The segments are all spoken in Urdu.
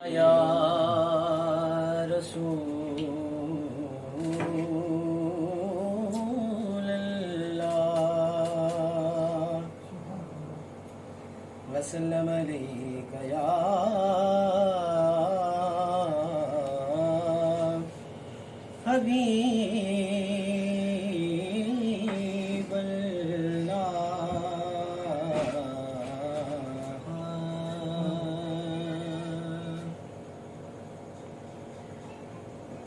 یا رسول اللہ وسلم علیک یا حبیب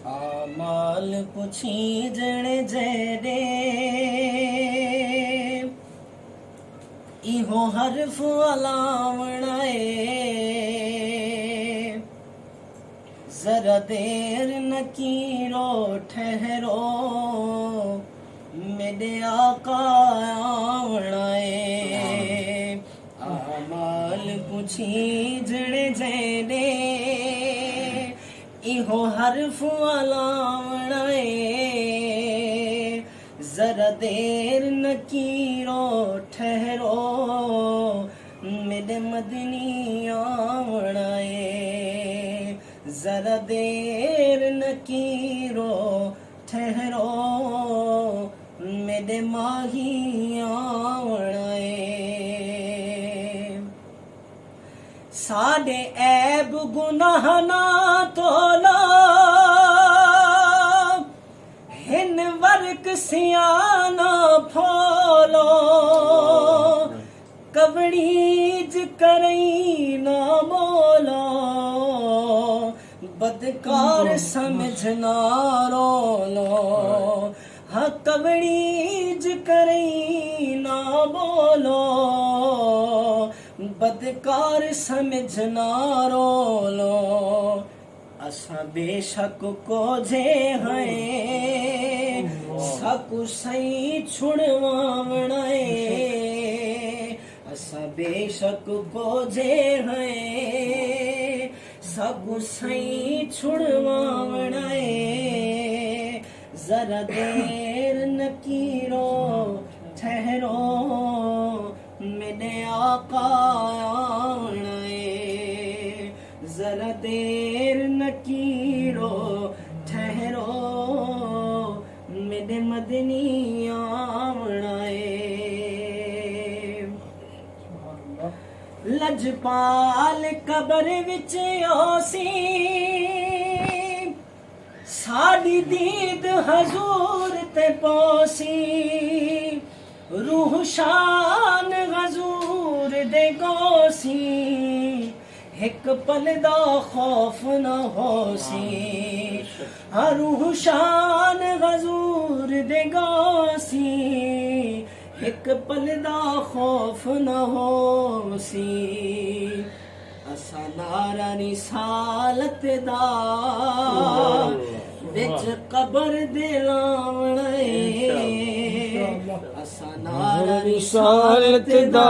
آمال پچھی جن جڑے ایہو حرف علاوڑائے ذرا دیر نکیرو ٹھہرو میرے آقا آوڑائے آمال پچھی جن جڑے ایہو حرف علاوڑائے ذرا دیر نکیرو ٹھہرو میرے مدنی آوڑائے ذرا دیر نکیرو ٹھہرو میرے ماہی آوڑائے ساڈے عیب گناہ نہ تولا ہن ورک سیانا پھولو کبڑیج کریں نہ بولو بدکار سمجھنا رولو ہاں کبڑیج کریں نہ بولو بدکار سمجھنا رولو اساں بے شک کو جے ہیں سکو سئی چھڑواوڑائے اساں بے شک کو جے ہیں سکو سئی چھڑواوڑائے ذرا دیر نکیرو ٹھہرو میرے آقا آوڑائے ذرا دیر نکیرو ٹھہرو میرے مدنی آوڑائے لجپال قبر وچ اوسی ساڈی دید حضور تے پوسی روح شان حضور دے گوسی ایک پل دا خوف نہ ہوسی روح شان حضور دے گوسی ایک پل دا خوف نہ ہوسی اسا نارا رسالت دا وچ قبر دے لاوڑے اسا نارا رسالت دا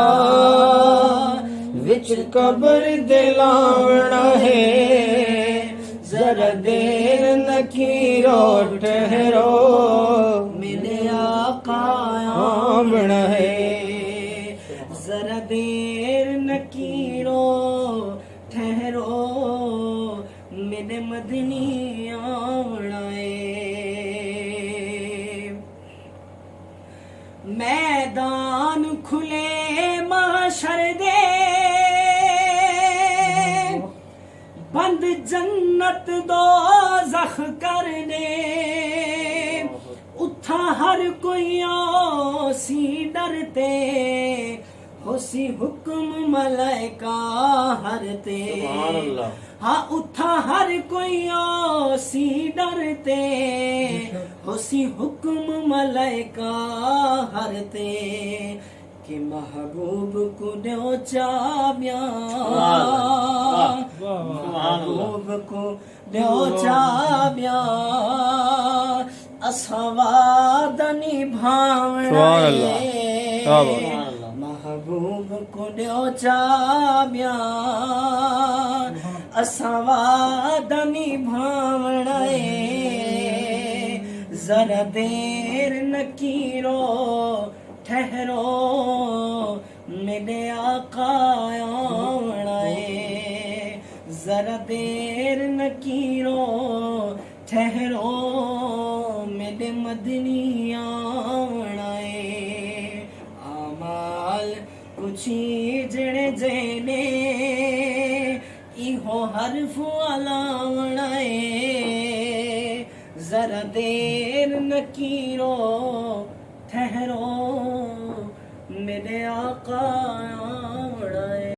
وچ قبر دے لاوڑا ہے ذرا دیر نکیرو ٹھہرو میرے آقا آوڑا ہے ذرا دیر نکیرو ٹھہرو میرے مدنی آوڑا ہے میدان کھلے محشر دے بند جنت دوزخ کرنے اتھا ہر کوئی آسی ڈرتے ہوسی حکم ملائکہ ہرتے ہاں اتھا ہر کوئی آسی ڈرتے ہوسی حکم ملائکہ ہرتے کہ محبوب کو دیو چابیاں محبوب کو دیو چابیاں اساں وعدہ نبھاونا محبوب کو دیو چابیاں اساں وعدہ نبھاونا ذرا دیر نکیرو ٹھہرو میرے آقا آوڑائے ذرا دیر نہ کیرو ٹھہرو میرے مدنی آونا ہے آمال کچھ جڑے جینے ایہو حرف علاونا ہے ذرا دیر نہ کیرو ٹھہرو میرے آقا